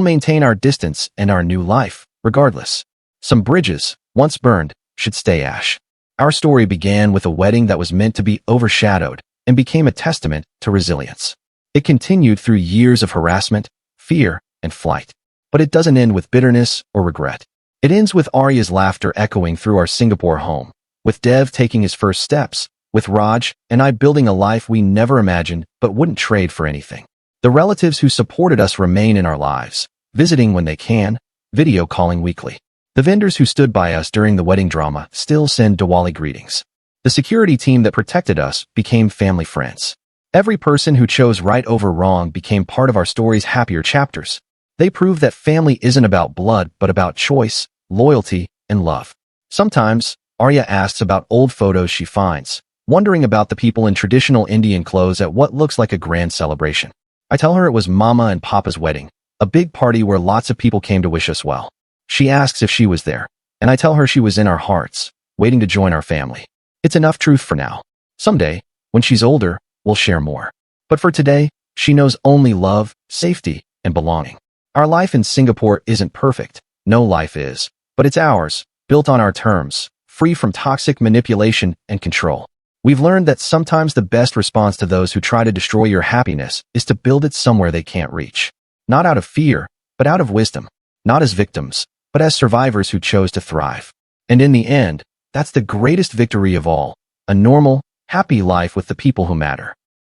maintain our distance and our new life, regardless. Some bridges, once burned, should stay ash. Our story began with a wedding that was meant to be overshadowed and became a testament to resilience. It continued through years of harassment, fear, and flight. But it doesn't end with bitterness or regret. It ends with Arya's laughter echoing through our Singapore home, with Dev taking his first steps, with Raj and I building a life we never imagined but wouldn't trade for anything. The relatives who supported us remain in our lives, visiting when they can, video calling weekly. The vendors who stood by us during the wedding drama still send Diwali greetings. The security team that protected us became family friends. Every person who chose right over wrong became part of our story's happier chapters. They proved that family isn't about blood but about choice, loyalty, and love. Sometimes, Arya asks about old photos she finds, wondering about the people in traditional Indian clothes at what looks like a grand celebration. I tell her it was Mama and Papa's wedding, a big party where lots of people came to wish us well. She asks if she was there, and I tell her she was in our hearts, waiting to join our family. It's enough truth for now. Someday, when she's older, we'll share more. But for today, she knows only love, safety, and belonging. Our life in Singapore isn't perfect. No life is. But it's ours, built on our terms, free from toxic manipulation and control. We've learned that sometimes the best response to those who try to destroy your happiness is to build it somewhere they can't reach. Not out of fear, but out of wisdom. Not as victims, but as survivors who chose to thrive. And in the end, that's the greatest victory of all, a normal, happy life with the people who matter.